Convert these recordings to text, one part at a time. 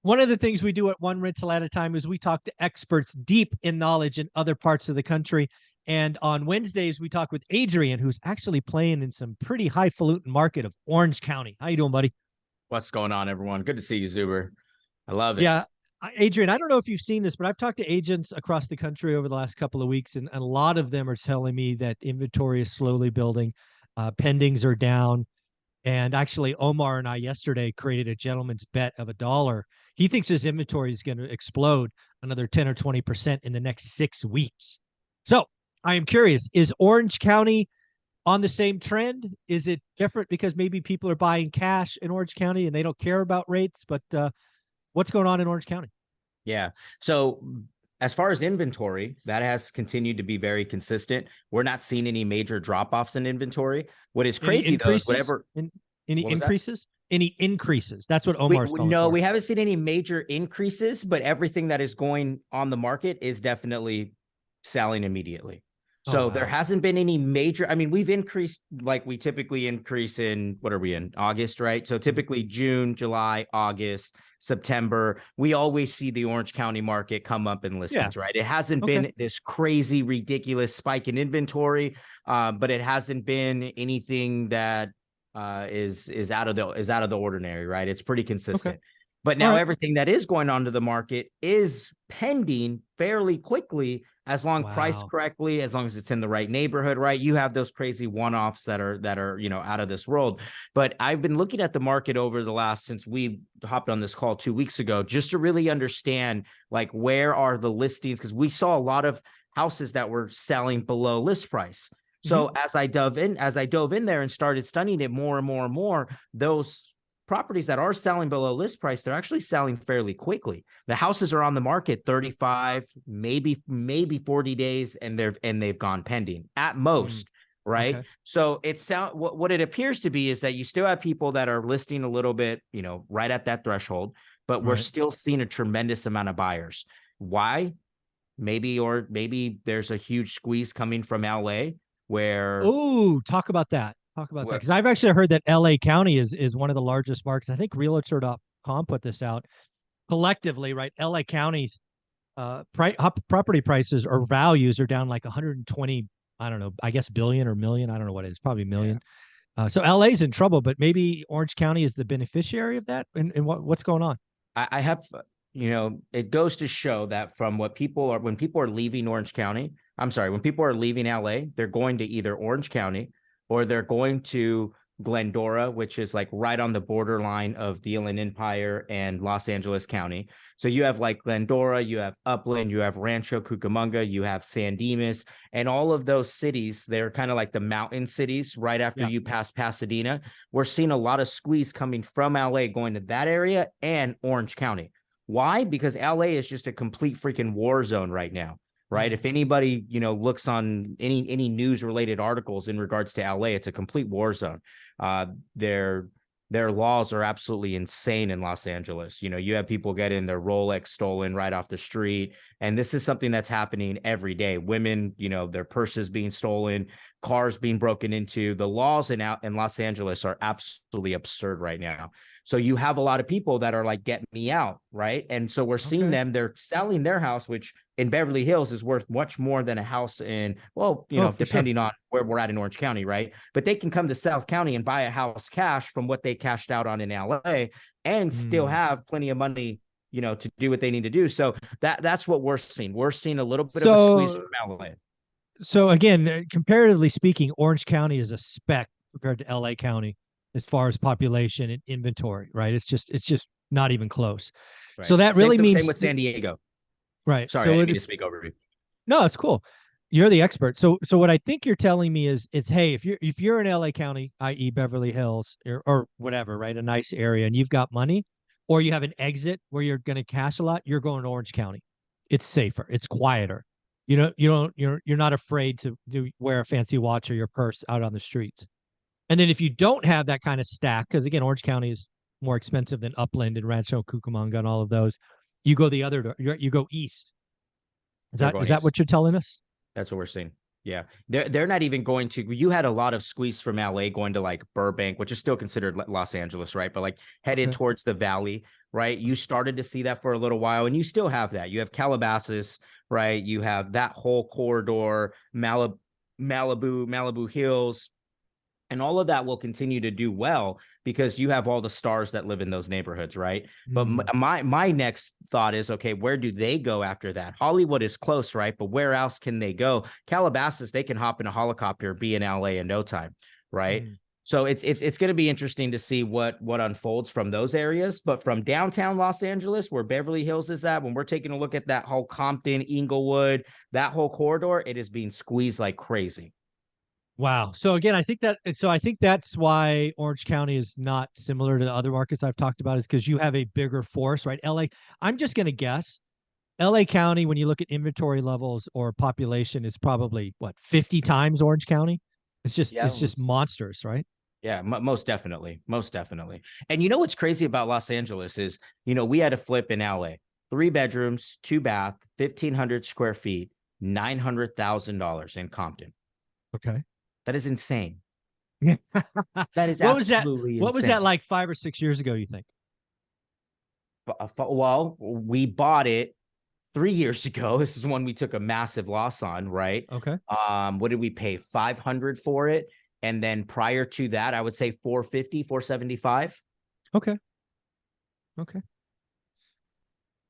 One of the things we do at One Rental at a Time is we talk to experts deep in knowledge in other parts of the country. And on Wednesdays, we talk with Adrian, who's actually playing in some pretty highfalutin market of Orange County. How you doing, buddy? What's going on, everyone? Good to see you, Zuber. I love it. Yeah, Adrian, I don't know if you've seen this, but I've talked to agents across the country over the last couple of weeks, and a lot of them are telling me that inventory is slowly building. Pendings are down. And actually, Omar and I yesterday created a gentleman's bet of $1. He thinks his inventory is going to explode another 10 or 20% in the next 6 weeks. So I am curious, is Orange County on the same trend? Is it different because maybe people are buying cash in Orange County and they don't care about rates? But what's going on in Orange County? Yeah. So as far as inventory, that has continued to be very consistent. We're not seeing any major drop-offs in inventory. What is crazy, though, is whatever... Any increases? Any increases? That's what Omar's calling No, for. we haven't seen any major increases, but everything that is going on the market is definitely selling immediately. So there hasn't been any major, I mean, we've increased like we typically increase in, what are we in, August, right? So typically June, July, August, September, we always see the Orange County market come up in listings, right? It hasn't been this crazy, ridiculous spike in inventory, but it hasn't been anything that is out of the ordinary, right? It's pretty consistent. But now everything that is going onto the market is pending fairly quickly, as long priced correctly, as long as it's in the right neighborhood, right? You have those crazy one-offs that are, you know, out of this world. But I've been looking at the market over the last, since we hopped on this call 2 weeks ago, just to really understand, like, where are the listings? Because we saw a lot of houses that were selling below list price. So as I dove in there and started studying it more and more and more, those properties that are selling below list price, they're actually selling fairly quickly. The houses are on the market 35, maybe 40 days, and they've gone pending at most, right? So it's what it appears to be is that you still have people that are listing a little bit, you know, right at that threshold, but we're still seeing a tremendous amount of buyers. Why? Maybe there's a huge squeeze coming from LA where talk about that. Because I've actually heard that LA County is one of the largest markets. I think Realtor.com put this out collectively, right? LA County's property prices or values are down like 120, I don't know, I guess billion or million. I don't know what it is, probably million. So LA's in trouble, but maybe Orange County is the beneficiary of that. And what's going on? I have, you know, it goes to show that from when people are leaving Orange County, when people are leaving LA, they're going to either Orange County or they're going to Glendora, which is like right on the borderline of the Inland Empire and Los Angeles County. So you have like Glendora, you have Upland, you have Rancho Cucamonga, you have San Dimas, and all of those cities, they're kind of like the mountain cities right after you pass Pasadena. We're seeing a lot of squeeze coming from LA going to that area and Orange County. Why? Because LA is just a complete freaking war zone right now. Right. If anybody, you know, looks on any news related articles in regards to LA, it's a complete war zone. Their laws are absolutely insane in Los Angeles. You know, you have people getting their Rolex stolen right off the street. And this is something that's happening every day. Women, you know, their purses being stolen, cars being broken into. The laws in Los Angeles are absolutely absurd right now. So you have a lot of people that are like, get me out, right? And so we're seeing them, they're selling their house, which in Beverly Hills is worth much more than a house in, well, you know, depending on where we're at in Orange County, right? But they can come to South County and buy a house cash from what they cashed out on in LA and still have plenty of money, you know, to do what they need to do. So that's what we're seeing. We're seeing a little bit of a squeeze from LA. So again, comparatively speaking, Orange County is a speck compared to LA County as far as population and inventory, right? It's just not even close. Right. So that really means same with San Diego. Right. Sorry, I didn't mean to speak over you. No, it's cool. You're the expert. So what I think you're telling me is hey, if you're in LA County, i.e. Beverly Hills or whatever, right, a nice area, and you've got money, or you have an exit where you're going to cash a lot, you're going to Orange County. It's safer. It's quieter. You're not afraid to wear a fancy watch or your purse out on the streets. And then if you don't have that kind of stack, because again, Orange County is more expensive than Upland and Rancho Cucamonga and all of those, you go the other door. You go east. Is that what you're telling us? That's what we're seeing. Yeah, they're not even going to. You had a lot of squeeze from LA going to like Burbank, which is still considered Los Angeles, right? But like headed Okay. towards the valley, right? You started to see that for a little while, and you still have that. You have Calabasas, right? You have that whole corridor, Malibu Hills, and all of that will continue to do well because you have all the stars that live in those neighborhoods, right? But Mm. my next thought is, okay, where do they go after that? Hollywood is close, right? But where else can they go? Calabasas, they can hop in a helicopter, be in LA in no time, right? Mm. So it's going to be interesting to see what unfolds from those areas. But from downtown Los Angeles, where Beverly Hills is at, when we're taking a look at that whole Compton, Inglewood, that whole corridor, it is being squeezed like crazy. Wow. So again, I think that's why Orange County is not similar to the other markets I've talked about, is because you have a bigger force, right? LA, I'm just going to guess LA County, when you look at inventory levels or population, is probably what, 50 times Orange County. Yeah, It's just monsters, right? yeah, most definitely, most definitely. And you know what's crazy about Los Angeles is, we had a flip in LA, 3 bedrooms, 2 bath, 1,500 square feet, $900,000 in Compton. Okay. That is insane. Yeah. That is What was that? absolutely What was that insane. like 5 or 6 years ago, you think? Well, we bought it 3 years ago. This is when we took a massive loss on, right? Okay. What did we pay? 500 for it. And then prior to that, I would say 450, 475. Okay. Okay.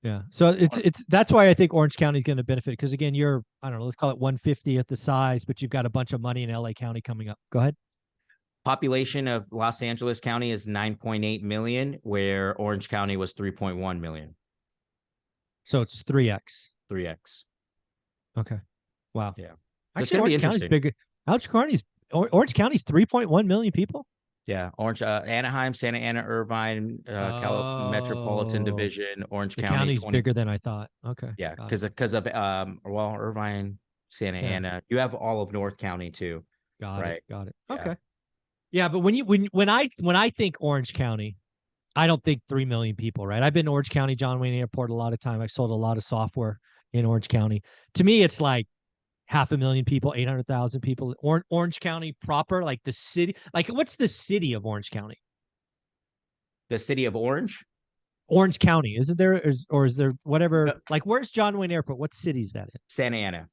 Yeah. So it's that's why I think Orange County is going to benefit, because again, you're, I don't know, let's call it 150 at the size, but you've got a bunch of money in LA County coming up. Go ahead. Population of Los Angeles County is 9.8 million, where Orange County was 3.1 million. So it's 3x. 3x. Okay. Wow. Yeah. It's Actually, going to be Orange County's interesting. bigger. Orange County's 3.1 million people. Yeah. Anaheim, Santa Ana, Irvine, Metropolitan Oh, Division, Orange the County, county's 20. bigger than I thought. Okay. Yeah. Got it. Because of, well, Irvine, Santa Yeah. Ana. You have all of North County too, Got it. right? Got it. Yeah. Okay. Yeah, but when I think Orange County, I don't think 3 million people, right? I've been to Orange County, John Wayne Airport a lot of time. I've sold a lot of software in Orange County. To me, it's like 500,000 people, 800,000 people. Orange County proper, like the city. Like, what's the city of Orange County? The city of Orange. Orange County, isn't there? Or is there whatever? No, Like, where's John Wayne Airport? What city is that in? Santa Ana.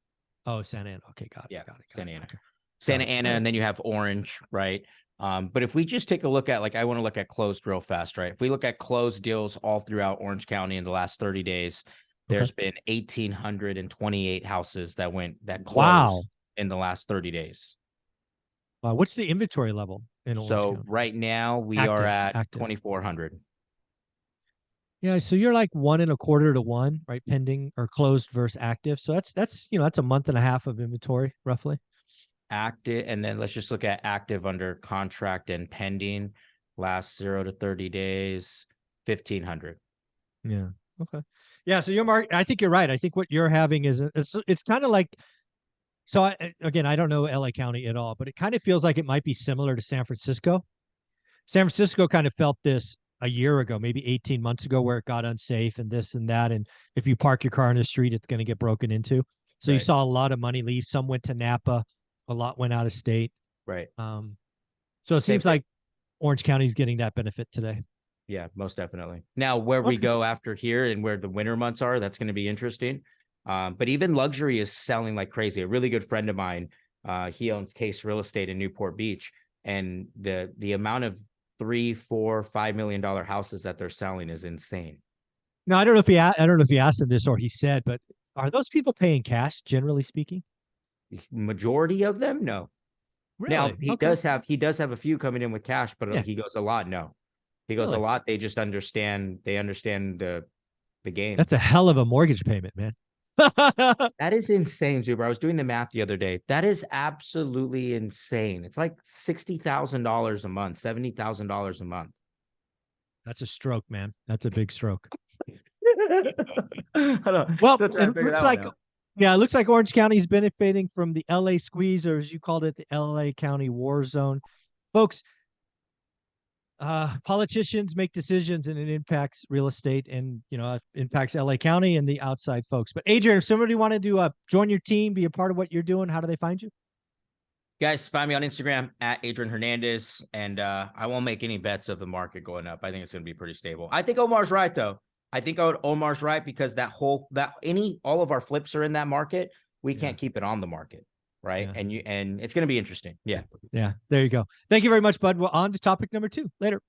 Oh, Santa Ana. Okay, got it. Yeah. Got it. Got Santa it. Ana. Okay, got Santa it. Ana, All right. and then you have Orange, right? But if we just take a look at, like, I want to look at closed real fast, right? If we look at closed deals all throughout Orange County in the last 30 days, Okay. there's been 1,828 houses that Wow. closed in the last 30 days. What's the inventory level in Orange So County? right now we are Active. at Active. 2,400. Yeah, so you're like 1.25 to 1, right? Pending or closed versus active. So that's a month and a half of inventory, roughly. Active, and then let's just look at active under contract and pending last 0 to 30 days, 1,500. Yeah. Okay. Yeah. So I think you're right. I think what you're having is it's kind of like, so again, I don't know LA County at all, but it kind of feels like it might be similar to San Francisco. San Francisco kind of felt this a year ago, maybe 18 months ago, where it got unsafe and this and that. And if you park your car in the street, it's going to get broken into. So you Right. saw a lot of money leave. Some went to Napa, a lot went out of state. Right. So it Same seems thing. like Orange County is getting that benefit today. Yeah, most definitely. Now, where we Okay. go after here and where the winter months are, that's going to be interesting. But even luxury is selling like crazy. A really good friend of mine, he owns Case Real Estate in Newport Beach, and the amount of 3, 4, $5 million houses that they're selling is insane. Now I don't know if he asked him this or he said, but are those people paying cash, generally speaking? Majority of them, no. Now Really? Okay. he does have a few coming in with cash, but Yeah. he goes a lot. No, he goes a Really? lot. They just understand. They understand the game. That's a hell of a mortgage payment, man. That is insane, Zuber. I was doing the math the other day. That is absolutely insane. It's like $60,000 a month, $70,000 a month. That's a stroke, man. That's a big stroke. I don't, Well, still trying to it figure looks that one like, out. yeah, it looks like Orange County is benefiting from the LA squeeze, or as you called it, the LA County war zone. Folks, politicians make decisions and it impacts real estate and, impacts LA County and the outside folks. But Adrian, if somebody wanted to join your team, be a part of what you're doing, how do they find you? Guys, find me on Instagram at Adrian Hernandez, and I won't make any bets of the market going up. I think it's going to be pretty stable. I think Omar's right, though. I think Omar's right because all of our flips are in that market. We can't keep it on the market, right? Yeah. And it's going to be interesting. Yeah. Yeah. There you go. Thank you very much, bud. Well, on to topic number 2. Later.